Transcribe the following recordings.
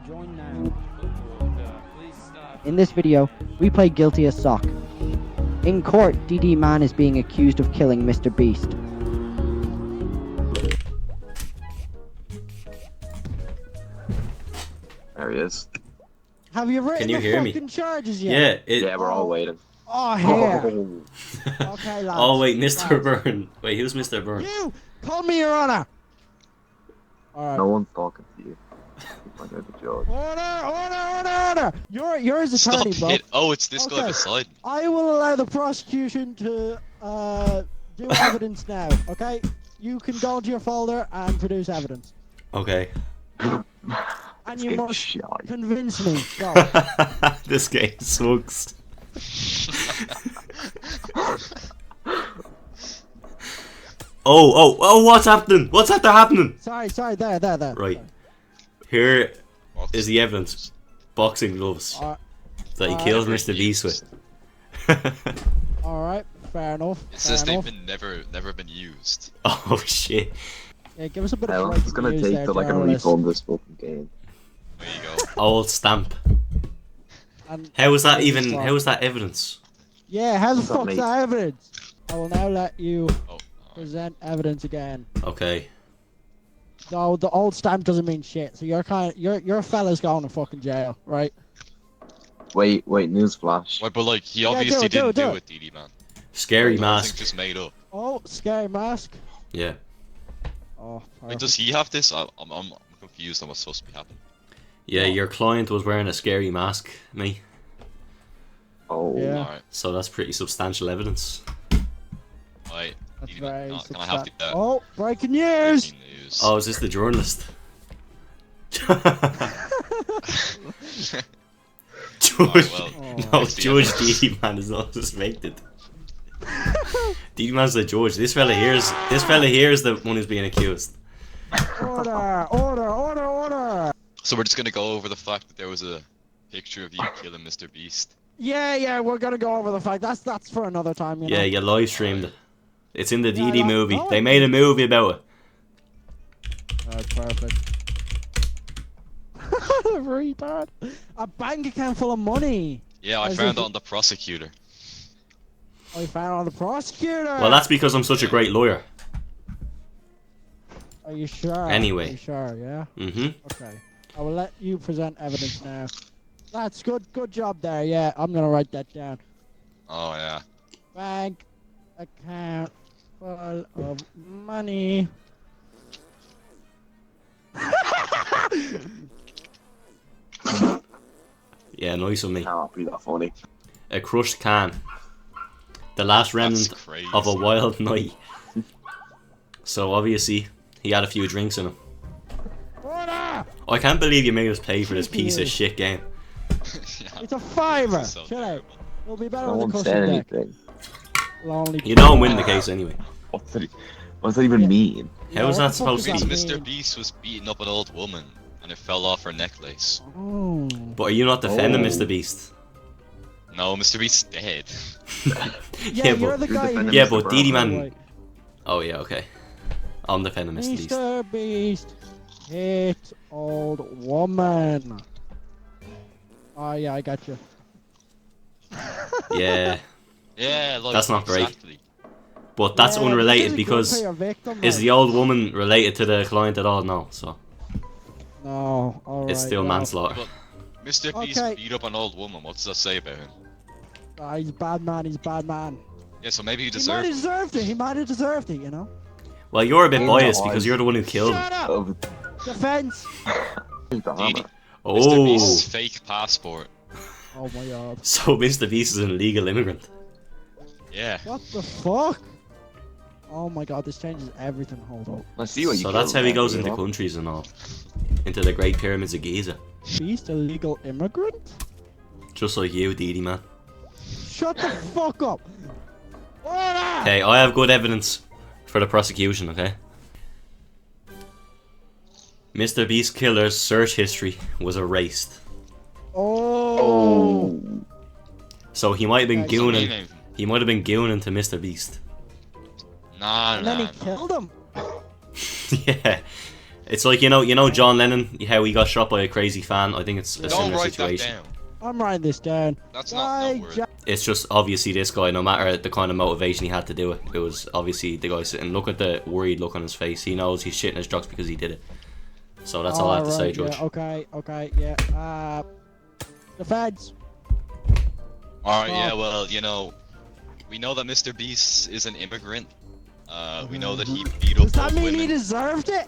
Join now. In this video, we play Guilty as Sock. In court, DD Man is being accused of killing Mr. Beast. There he is. Have you written Can you the hear fucking charges yet? Yeah, Yeah, we're all waiting. Oh, here. Okay, lads. Oh wait, Mr. Lads. Byrne. Wait, who's Mr. Byrne? You! Call me your honor! Alright. No one's talking to you. I'm the judge. Order! You're his attorney, Stop bro. it! Oh, it's this guy Okay. beside me. I will allow the prosecution to do evidence now, okay? You can go into your folder and produce evidence. Okay. And you must Shy. convince me. Go. This game sucks. Oh, what's happening? What's after happening? Sorry, there. Right. Here is the evidence. Boxing gloves that he killed Mr. Beast with. Alright, fair enough. It says they've been never been used. Oh shit. Yeah, give us a bit How of long is it gonna news take there, till I can journalist. refund this fucking game? There you go. Old stamp. And How was that even? How was that evidence? yeah, how the What's that fuck's mean? that evidence? I will now let you Oh, present evidence again. Okay. Though the old stamp doesn't mean shit, so your fella's going to fucking jail, right? Wait, newsflash. Wait, but like he Yeah, obviously do didn't it. do it, DD man. Scary The whole mask. thing's just made up. Oh, scary mask. Yeah. Oh, Wait, perfect. does he have this? I'm confused on what's supposed to be happening. Yeah, your client was wearing a scary mask, mate. Oh, Yeah. Alright, So that's pretty substantial evidence. right. That's DD very man, can I have the Oh, breaking news! breaking news? Oh, is this the journalist? Judge, well, no, it's the Judge evidence. D man is not suspected. D man's the judge. This fella here is the one who's being accused. Order! So we're just gonna go over the fact that there was a picture of you killing Mr. Beast. Yeah, we're gonna go over the fact. That's for another time, you know. Yeah, you live streamed it. It's in the Yeah, DD no- movie. no They one made a did. movie about it. That's perfect. Retard. A bank account full of money. Yeah, I As found if- it on the prosecutor. I found on the prosecutor. Well, that's because I'm such a great lawyer. Are you sure? Anyway. Are you sure? Yeah. Mm-hmm. Okay. I will let you present evidence now. That's good. Good job there. Yeah, I'm gonna write that down. Oh yeah. Bank account full of money. Yeah, nice of me. cannot be that funny. A crushed can. The last remnant That's crazy. of a wild night. So obviously, he had a few drinks in him. Order! I can't believe you made us pay for this piece of shit game. Yeah. It's a fiver. This is so Chill out. terrible. It'll be better No on the one said custom deck. anything. Lonely. You don't win the case anyway. What's that even Yeah. mean? How is what that the fuck supposed to does be? Because that Mr. mean? Beast was beating up an old woman and it fell off her necklace. Oh. But are you not defending Oh. Mr. Beast? No, Mr. Beast's dead. Yeah, you're but the guy. defending yeah, Mr. but Brown. DD man. Oh yeah, okay. I'm defending Mr. Beast. Mr. Beast hit old woman. Oh yeah, I got you. Yeah, Yeah, like That's not great. exactly. but that's Yeah, you unrelated did a good because for your victim, is man. the old woman related to the client at all? No, so No, alright. it's still well, manslaughter. But Mr. Beast Okay. beat up an old woman. What does that say about him? He's a bad man. He's a bad man. Yeah, so maybe he He might have deserved it. deserved it. He might have deserved it. You know. Well, you're a bit Oh, biased no, because I- you're the one who killed him. Shut up. Oh, Defense. the DD hammer. Mr. Oh, Beast's fake passport. Oh my god. so Mr. Beast is an illegal immigrant. Yeah. What the fuck? Oh my god, this changes everything. Hold up. I see what you So that's killed how he there, goes you into know? countries and all, into the Great Pyramids of Giza, Beast illegal immigrant? just like you, DD man. Shut the fuck up. Order! Okay, I have good evidence for the prosecution. Okay. Mr. Beast killer's search history was erased, Oh. Oh. so he might have been Yeah, Doesn't mean gooning. anything. He might have been gooning to Mr. Beast. Nah, And then nah. he killed him. Yeah. It's like you know John Lennon, how he got shot by a crazy fan. I think it's a Don't similar write situation. that down. I'm writing this down. That's not no word. It's just obviously this guy, no matter the kind of motivation he had to do it, it was obviously the guy sitting. Look at the worried look on his face. He knows he's shitting his drugs because he did it. So that's all I have to say, Judge. Yeah, okay, yeah. The feds. Alright, yeah, well, we know that Mr. Beast is an immigrant. We know that he beat up Does that old mean women. he deserved it?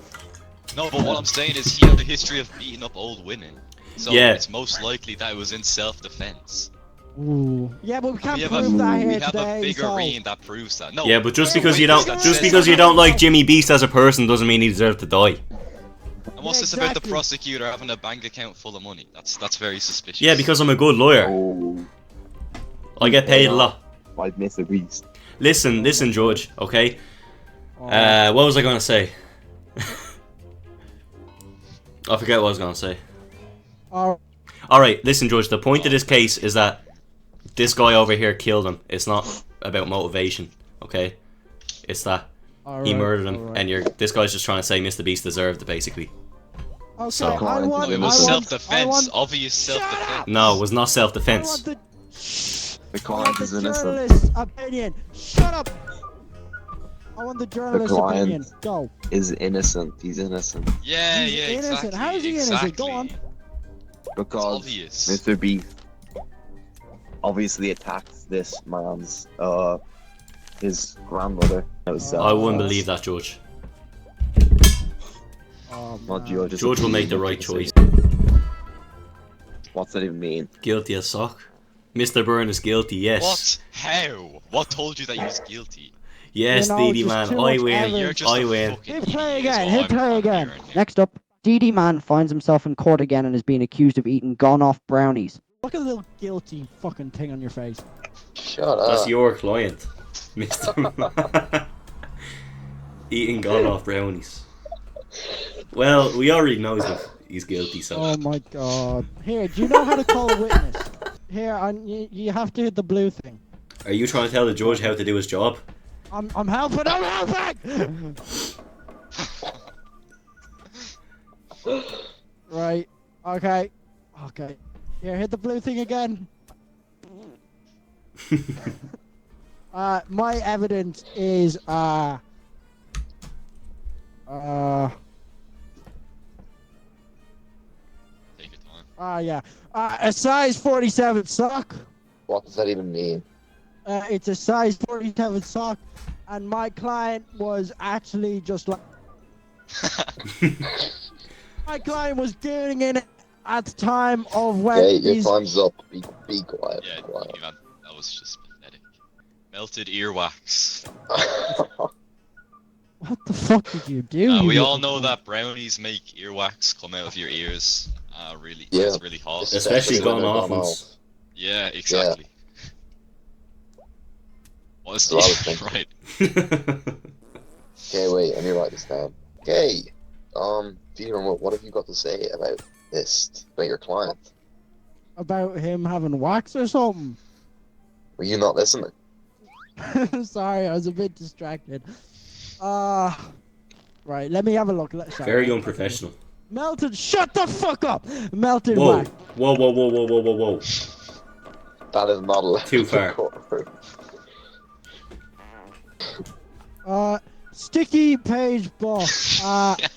No, but what I'm saying is he had a history of beating up old women. So Yeah. it's most likely that it was in self-defense. Ooh. Yeah, but we can't We have prove that here we have today. a so... figurine that proves that. No. Yeah, but just Yeah, because wait, you don't, that just says because you something. don't like Jimmy Beast as a person doesn't mean he deserved to die. And what's Yeah, this about the exactly. prosecutor having a bank account full of money? That's very suspicious. Yeah, because I'm a good lawyer. Oh, I get paid a lot. by Mr. Beast. Listen, Judge. Okay. Oh. What was I gonna say? I forget what I was gonna say. Oh, Alright, listen, Judge, the point of this case is that this guy over here killed him. It's not about motivation, okay? It's that he murdered him, and this guy's just trying to say Mr. Beast deserved it, basically. okay, So- I want, It was I want- self-defense. Obvious Shut up! self-defense. No, it was not I self-defense. want the... The I client want is the innocent. journalist's opinion. Shut up! I want the journalist's client- opinion. Go. Is innocent. He's innocent. Yeah, He's yeah, innocent. exactly. How is he innocent? Go on. It's Because obvious. Mr. Beast obviously attacked this man's, his grandmother. That was, I wouldn't believe that, Judge. Oh, Not man. George. Judge will make the right choice. What's that even mean? Guilty as sock. Mr. Byrne is guilty, yes. What? How? What told you that he was guilty? Yes, You know, Dee just man, too I much win. evidence. You're just I a win. fucking Hit play idiot, is again. all Hit play I'm again. hearing here. Next up, DD Man finds himself in court again and is being accused of eating gone-off brownies. Look at the little guilty fucking thing on your face. Shut That's up. your client, Mr. Eating gone off brownies. Well, we already know he's guilty, so. Oh my god. Here, do you know how to call a witness? Here, you have to hit the blue thing. Are you trying to tell the judge how to do his job? I'm helping. I'm helping. Right. Okay. Okay. Here, hit the blue thing again. My evidence is Take your time. yeah. A size 47 sock. What does that even mean? It's a size 47 sock, and my client was actually just like my client was doing it at the time of when Okay, your he's time's up. Be quiet. Yeah, Be quiet. Ivan, that was just pathetic. Melted earwax. what the fuck did you do? you We all little know cunt? that brownies make earwax come out of your ears. Really, Yeah. it's really hot. Especially gone when they're off ones. Yeah, exactly. What is That's what I was right? Okay, wait, let me write this down. Okay, Peter, what have you got to say about this, about your client? About him having wax or something. Were you not listening? Sorry, I was a bit distracted. Right, let me have a look. Sorry. Very unprofessional. Melted. Shut the fuck up. Melted Whoa. wax. Whoa, whoa, whoa, whoa, whoa, whoa, whoa. That is not allowed. Too far. Sticky page book. Basically,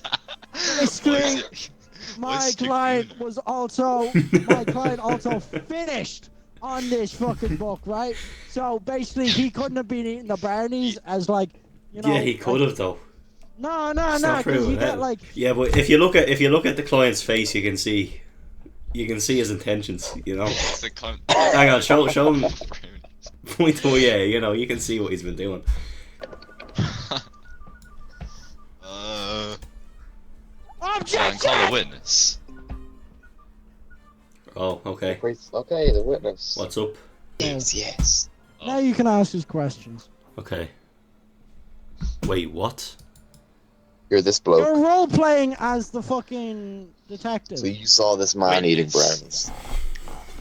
Why is it- why my is sticky client in was also finished on this fucking book, right? So basically, he couldn't have been eating the brownies as like, you know. Yeah, he could have though. No, It's not because true. you get like. Yeah, but if you look at the client's face, you can see his intentions. You know. It's the Hang on, show him. brownies. Point to yeah, you can see what he's been doing. Fine, call a witness. Oh, okay. Wait, okay, the witness. What's up? Yes. Now you can ask his questions. Okay. Wait, what? You're this bloke. You're role playing as the fucking detective. So you saw this man eating brownies.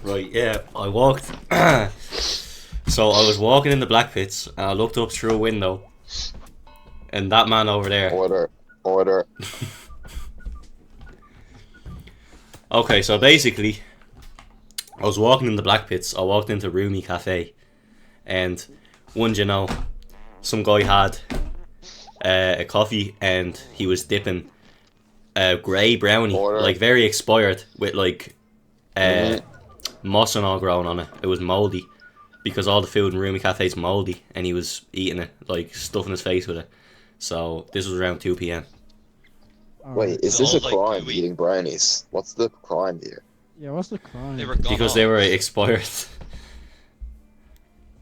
Right, yeah, I walked. So I was walking in the black pits, and I looked up through a window, and that man over there. Order. Okay, so basically, I was walking in the Black Pits. I walked into Roomy Cafe, and one, you know, some guy had a coffee, and he was dipping a grey brownie, Order. like very expired, with like moss and all growing on it. It was mouldy, because all the food in Roomy Cafe is mouldy, and he was eating it, like stuffing his face with it. So this was around 2 p.m. Wait, is So, this a like, crime, we- eating brownies? What's the crime here? Yeah, what's the crime? They were gone Because off. they were expired.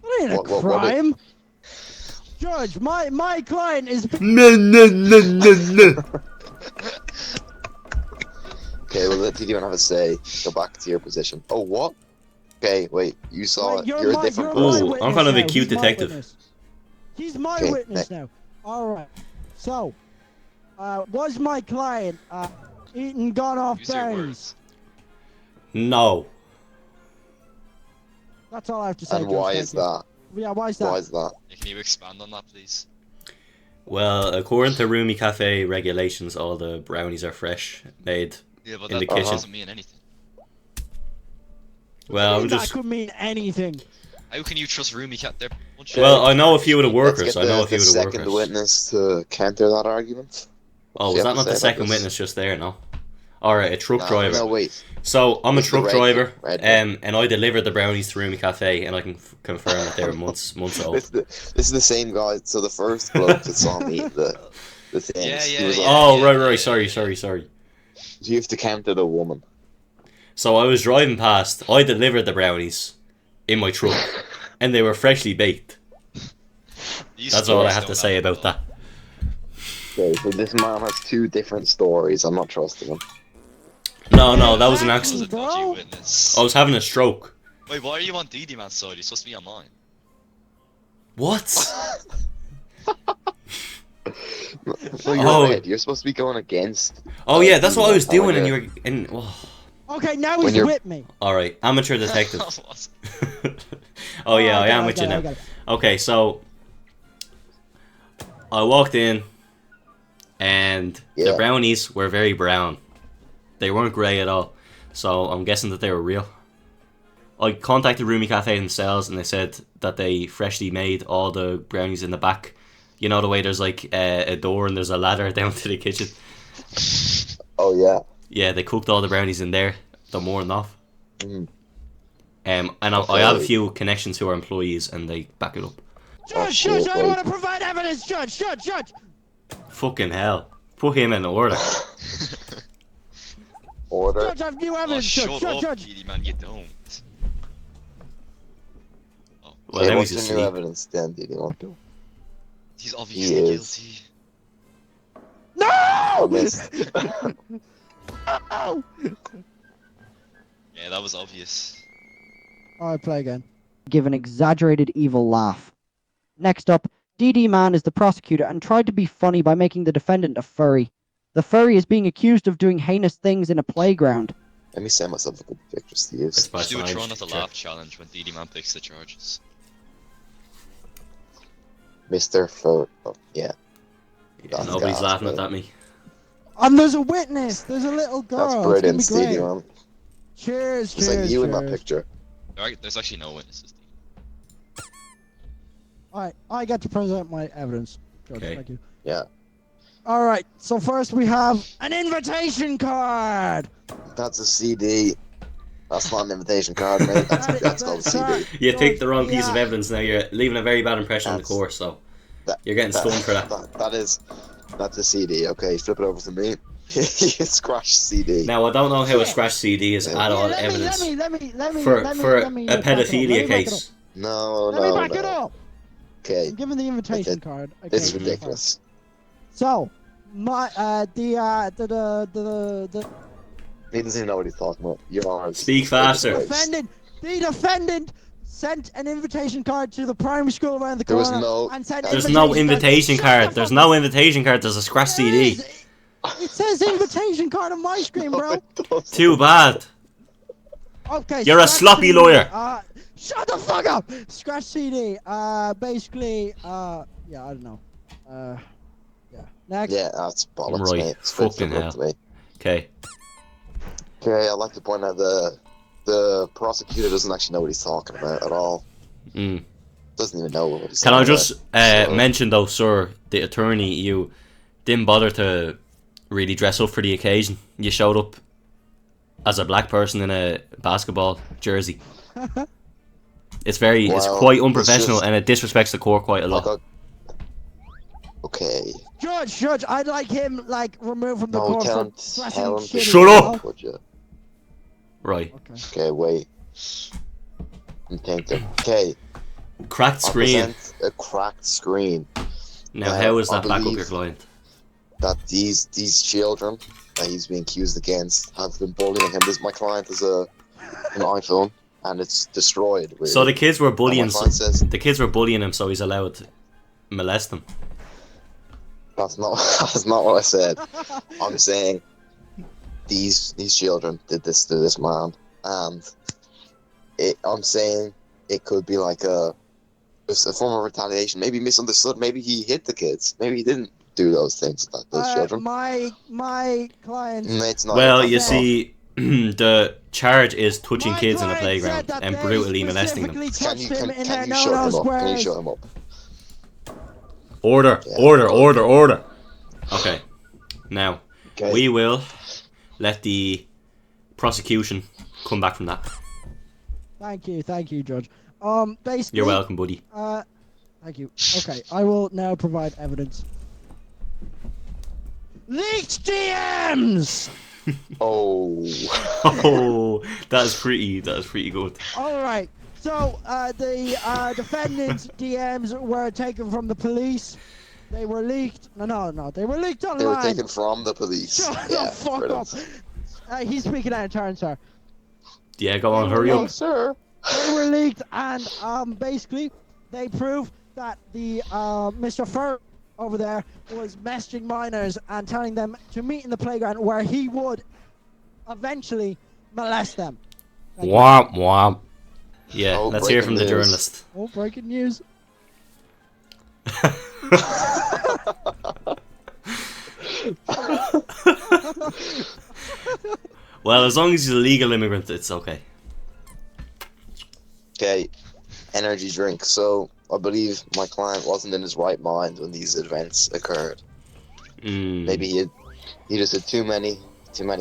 That ain't a What- crime. Judge, my client is. No, no, no, no, no. Okay, well, let you have a say. Go back to your position. Oh, what? Okay, wait, you saw Wait, it. You're a my- different my Ooh, person. I'm witness kind of a now. cute He's my detective. witness. He's my Okay, witness now. Alright. So, was my client eating gone off Use your brownies? words. No. That's all I have to say. And Judge, why thank is you. that? Yeah, why is that? Why is that? Yeah, can you expand on that, please? Well, according to Roomy Cafe regulations, all the brownies are fresh, made. Yeah, but In that the kitchen. doesn't mean anything. Well, I'm that just. could mean anything. How can you trust Roomy Cat? They're bunch Well, of- I know a few of the Let's workers. get I know a the few of the second workers. witness to counter that argument. Oh, You was have that to not the say about second this? witness just there? No. All right, a truck driver. No, wait. So I'm a It's the truck red driver, one, red and I delivered the brownies to Roomy Cafe, and I can confirm that they were months old. This is the same guy. So the first bloke that saw me eat the things. Yeah, he yeah, was yeah. like, Oh, right. Sorry. you have to counter the woman. So I was driving past. I delivered the brownies in my truck, and they were freshly baked. These That's all I stories have to don't say add up about at all. that. Okay, so this man has two different stories. I'm not trusting him. No, that was an That was a accident. Bro. dodgy witness. I was having a stroke. Wait, why are you on DD Man's side? You're supposed to be on mine. What? No, you're Oh. red. You're supposed to be going against. Oh yeah, that's what I was When doing, and you're- you were. And Okay, now When he's you're- with me. all right, amateur detective. What? Oh yeah, I got am it, with got you it, I now. got it. Okay, so I walked in, and the Yeah. brownies were very brown. They weren't grey at all, so I'm guessing that they were real. I contacted Roomy Cafe themselves, and they said that they freshly made all the brownies in the back. You know the way there's like a door and there's a ladder down to the kitchen. Oh yeah. Yeah, they cooked all the brownies in there the morning off. Mm. And I have a Okay. few connections who are employees, and they back it up. Judge, shit, Judge, I wait. want to provide evidence, Judge. Fucking hell. Put him in order. Order. Judge, I have new Oh, evidence, shut up, Judge. DD Man, you don't. Well, Okay, now what's he's the new asleep. evidence then? Do you want to? He's obviously is. guilty. I No! missed. No! Yeah, that was obvious. Alright, play again. Give an exaggerated evil laugh. Next up, DD Man is the prosecutor and tried to be funny by making the defendant a furry. The furry is being accused of doing heinous things in a playground. Let me send myself a good pictures to use. It's my Just do a science try not to teacher. laugh challenge when DD Man picks the charges. Mr. Fur. Oh, yeah. Yeah, That's nobody's gas, laughing mate. at me. And there's a witness. There's a little girl. That's brilliant, It's gonna be Stevie, great. man. Cheers, It's cheers, like you in that cheers. picture. There's actually no witnesses. Alright, I get to present my evidence. Judge, Okay. thank you. Yeah. Alright, so first we have an invitation card. That's a CD. That's not an invitation card, mate. That's called a CD. You Judge, picked the wrong piece yeah. of evidence now. You're leaving a very bad impression on the That's- course, so that- you're getting stoned for that. That's a CD. Okay, flip it over to me. Scratch CD. Now, I don't know how a scratch CD is Yeah, at all let evidence me for back a it up. pedophilia Let me back it case. No, Let me no, back it no. up. Okay, I'm giving the invitation it. card. Okay, this is fine. ridiculous. So, my the He doesn't even know what he's talking about. You're on. Speak faster. the defendant sent an invitation card to the primary school around the There was corner no- and said There's no invitation Shut card. the There's fuck no up. invitation card. There's a scratch CD. There is. It says invitation card on my screen, bro. Too bad. Okay. You're a scratch sloppy CD, lawyer. Shut the fuck up. Scratch CD. Basically, yeah, I don't know. Yeah. Next. Yeah, that's bollocks, Right, mate. Flip fucking it up hell. to me. Okay. Okay, I'd like to point out the prosecutor doesn't actually know what he's talking about at all. Mm. Doesn't even know what he's Can talking I just about. mention though, sir, the attorney, you didn't bother to really dress up for the occasion. You showed up as a black person in a basketball jersey. It's Well, quite it's unprofessional just- and it disrespects the court quite a lot. Okay. Judge, I'd like him like removed from the No, court tell for him, dressing tell him to shitty, Shut you up! know? Would you? Right. Okay. Okay, wait. I'm thinking. Okay, Cracked I'll screen. present a cracked screen Now, how is I that back up believe- your client? that these children that he's being accused against have been bullying him. My client is an iPhone and it's destroyed. Really. So the kids were bullying. And my client says The kids were bullying him, so he's allowed to molest them. that's not what I said. I'm saying these children did this to this man, and I'm saying it could be like just a form of retaliation. Maybe misunderstood. Maybe he hit the kids. Maybe he didn't do those things to those children. My client. It's not Well, your you fault. see, the charge is touching My kids in a client playground said that and they brutally molesting them. specifically touched him in their can you shut no-no him up? Can you squares. shut him up? Order, Yeah. order. Okay, now Okay. we will let the prosecution come back from that. Thank you, Judge. Basically. You're welcome, buddy. Thank you. Okay, I will now provide evidence. Leaked DMs. Oh. Oh, that's pretty good. All right. So the defendant's DMs were taken from the police. They were leaked. No. They were leaked online. They were taken from the police. Shut Yeah, the fuck brilliant. up. He's speaking out of turn, sir. Yeah, go on, hurry Oh, up. sir. They were leaked, and basically, they proved that the Mr. Fur over there was messaging minors and telling them to meet in the playground where he would eventually molest them. Thank you. Womp womp. Yeah, Oh, let's hear from the breaking news. journalist. Oh, breaking news. Well, as long as he's a legal immigrant, it's okay. Okay, energy drink. So I believe my client wasn't in his right mind when these events occurred. Mm. Maybe he just had too many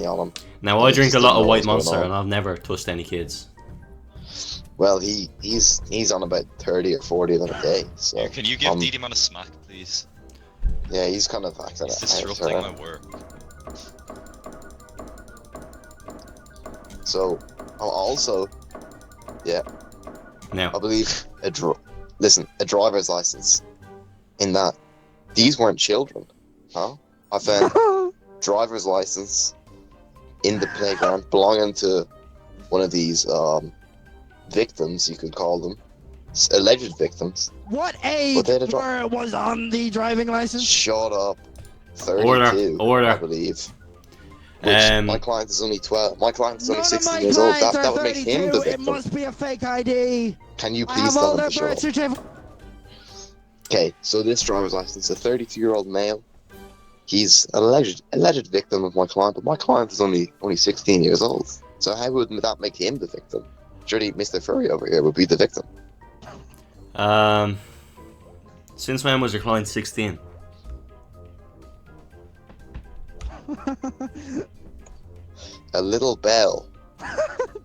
on him. Now, I He drink just a lot didn't of know White what's going Monster, on. and I've never touched any kids. Well, he's on about 30 or 40 of them a day. So Here, can you give Didi Man a smack, please? yeah, he's kind of acting He's out of disrupting turn. my work. So also, yeah, Now, I believe a driver's license. In that, these weren't children, huh? I found driver's license in the playground belonging to one of these victims, you could call them, alleged victims. What age But they had a was on the driving license? Shut up. 32, Order. I believe. Which my client is only 12. My client is only None of 16 my years old. clients That are would make him 32. the It victim. must be a fake ID. Can you I please have all tell him their to shut birth up? certificates. Okay, so this driver's license, a 32-year-old male. He's an alleged victim of my client, but my client is only 16 years old. So how would that make him the victim? Surely Mr. Furry over here would be the victim. since when was your client 16? A little bell.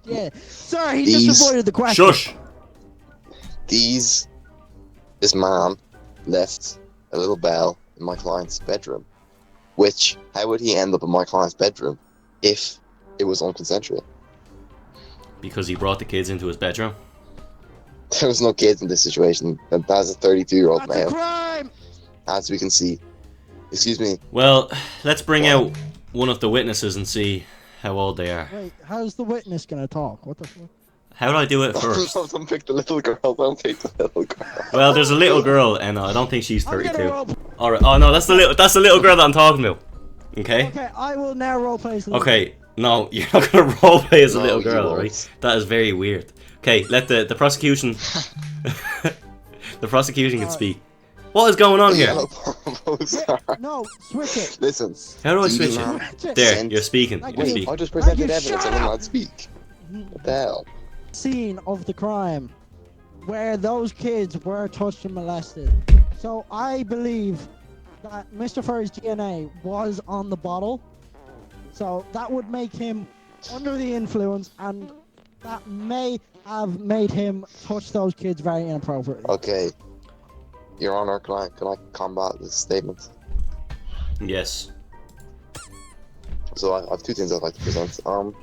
Yeah. Sorry, he These- just avoided the question. Shush! This man left a little bell in my client's bedroom. Which, how would he end up in my client's bedroom if it was unconsensual? Because he brought the kids into his bedroom. There was no kids in this situation. That's a 32-year-old That's a male, crime. as we can see. Excuse me. Well, let's bring out one of the witnesses and see how old they are. Wait, how's the witness gonna talk? What the fuck? How do I do it first? Don't pick the little girl. Don't pick the little girl. Well, there's a little girl, and I don't think she's I'm gonna 32. role. All right. Oh no, that's the little girl that I'm talking about. Okay. Okay, I will now roleplay as the little Okay. No, you're not gonna roleplay as a No, little you girl, won't. right? That is very weird. Okay, let the prosecution. The prosecution can Alright. speak. What is going on The here? yellow postcard. No, switch it. Listen. How do I DD switch man it? Switch it. There, sent- you're speaking. Thank You're you. Wait, speaking. I just presented you, evidence. shut I will up. not speak. What the hell? Scene of the crime where those kids were touched and molested. So I believe that Mr. Furry's DNA was on the bottle. So that would make him under the influence, and that may have made him touch those kids very inappropriately. Okay. Your Honor, can I combat this statement? Yes. So I have two things I'd like to present. Number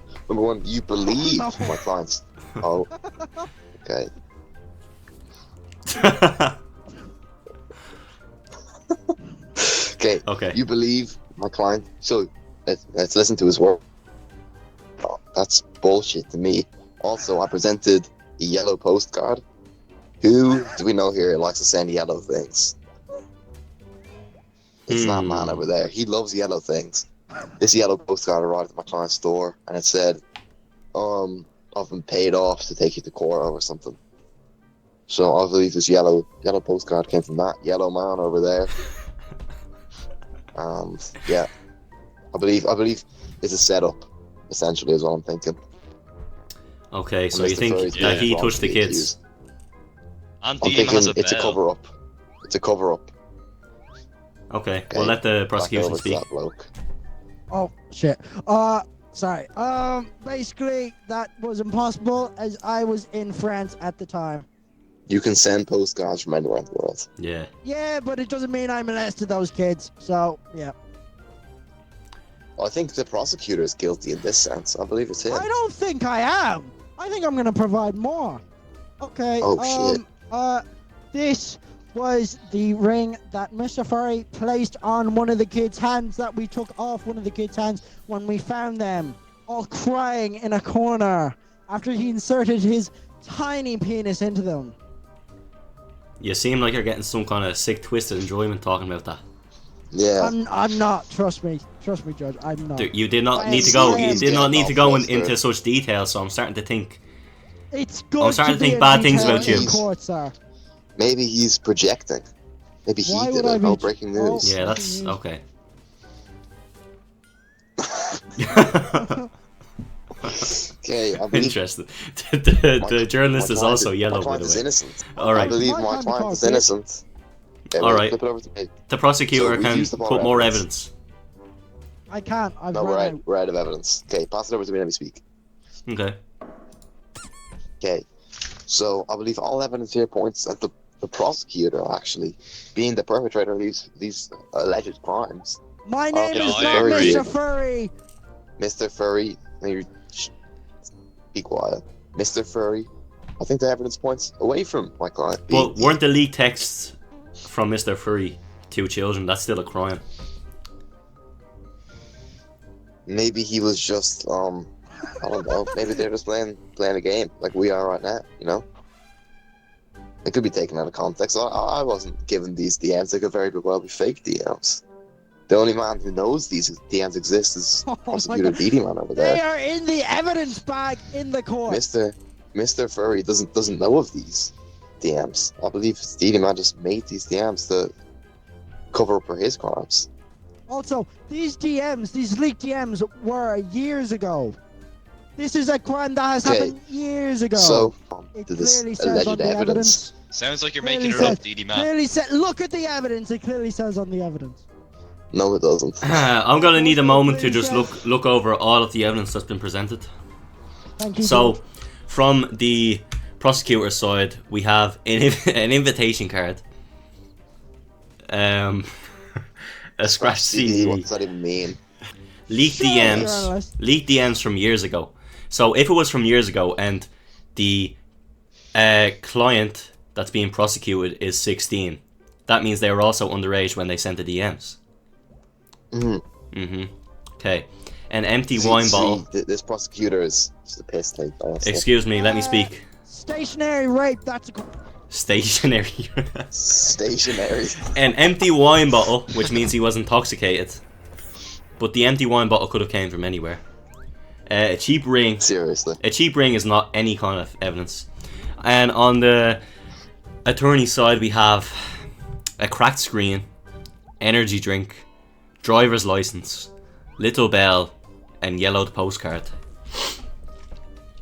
one, you believe No. my clients. Oh. Okay. Okay. Okay. You believe my client. So let's listen to his word. Oh, that's bullshit to me. Also, I presented a yellow postcard. Who do we know here likes to send yellow things? It's that man over there. He loves yellow things. This yellow postcard arrived at my client's store, and it said, I've been paid off to take you to court or something. So I believe this yellow postcard came from that yellow man over there. And yeah, I believe it's a setup, essentially, is what I'm thinking. Okay, so Mr. you think Furry's that being he wrongfully touched the kids? accused. And I'm DM thinking has a it's a bell. cover up. It's a cover up. Okay, we'll let the prosecution speak. That bloke. Oh shit. Sorry. Basically that was impossible as I was in France at the time. You can send postcards from anywhere in the world. Yeah. Yeah, but it doesn't mean I molested those kids. So yeah. I think the prosecutor is guilty in this sense. I believe it's him. I don't think I am. I think I'm gonna provide more. Okay. Oh, shit. This was the ring that Mr. Furry placed on one of the kids' hands that we took off one of the kids' hands when we found them, all crying in a corner after he inserted his tiny penis into them. You seem like you're getting some kind of sick, twisted enjoyment talking about that. Yeah. I'm not. Trust me, Judge. I'm not. Dude, you did not I need to go. am You did not need to go flustered. into such detail. So I'm starting to think. It's good. I'm starting to be think in bad things detail about you. in court, sir. Maybe he's projecting. Maybe he Why did would it. I be- Oh, breaking Oh. news. Yeah, that's okay. Okay, I believe Interesting. The my journalist is client also yellow, my by client the is way. innocent. All I right. believe My my client client is is innocent. Okay, All well, right. flip it over to me. The prosecutor So, can refuse the put more more evidence. evidence. I can't. I've No, run out. we're out of evidence. Okay, pass it over to me. Let me speak. Okay. Okay, so I believe all evidence here points at the prosecutor actually being the perpetrator of these alleged crimes. My name Yeah, is I not agree. Mr. Furry. Mr. Furry, be quiet. Mr. Furry, I think the evidence points away from my client. Well, weren't the leaked texts from Mr. Furry 2 children? That's still a crime. Maybe he was just I don't know. Maybe they're just playing a game like we are right now. You know, it could be taken out of context. I wasn't given these DMs. They could very well be fake DMs. The only man who knows these DMs exist is Oh my Prosecutor God. Didi Man over They there. are in the evidence bag in the court. Mr. Furry doesn't know of these DMs. I believe Didi Man just made these DMs to cover up for his crimes. Also, these DMs, these leaked DMs were years ago. This is a crime that has Okay, happened years ago. So, it to this clearly says on alleged the evidence. Sounds like you're Clearly making it says- up, DD man. Clearly said, look at the evidence. It clearly says on the evidence. No, it doesn't. I'm gonna need a moment to just look over all of the evidence that's been presented. Thank you. So, from the prosecutor's side, we have an invitation card. A scratch CD. What does that even mean? Leaked Sure, DMs. journalist. Leaked DMs from years ago. So if it was from years ago and the client that's being prosecuted is 16, that means they were also underage when they sent the DMs. Okay. An empty wine bottle. This prosecutor is just a piss take, honestly. Excuse me, let me speak. Stationary rape. That's a. Stationary. Stationary. An empty wine bottle, which means he was intoxicated. But the empty wine bottle could have came from anywhere. A cheap ring. Seriously. A cheap ring is not any kind of evidence. And on the attorney's side, we have a cracked screen, energy drink, driver's license, little bell, and yellowed postcard.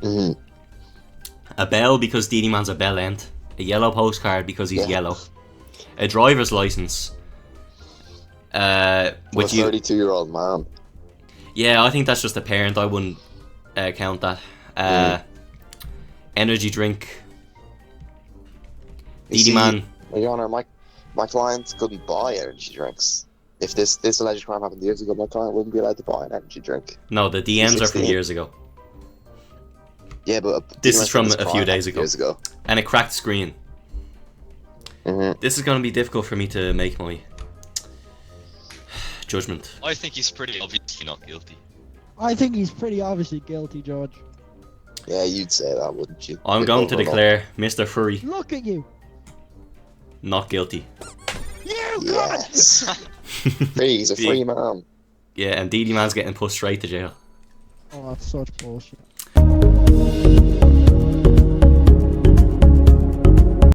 Mm-hmm. A bell because DD Man's a bell end. A yellow postcard because he's Yeah. yellow. A driver's license. With a Which you 32-year-old man. Yeah, I think that's just a parent. I wouldn't count that. Energy drink. You DD see, Man. Your Honor, my client couldn't buy energy drinks. If this alleged crime happened years ago, my client wouldn't be allowed to buy an energy drink. No, the DMs are from 16. years ago. Yeah, but This is from this a few crime days happened years ago. And a cracked screen. Mm-hmm. This is going to be difficult for me to make my judgment. I think he's pretty obviously not guilty. I think he's pretty obviously guilty, George. Yeah, you'd say that, wouldn't you? I'm You'd going to overlook. declare Mr. Furry Look at you. not guilty. You Yes. Free, he's a free man. Yeah, and DD Man's getting pushed straight to jail. Oh, that's such bullshit.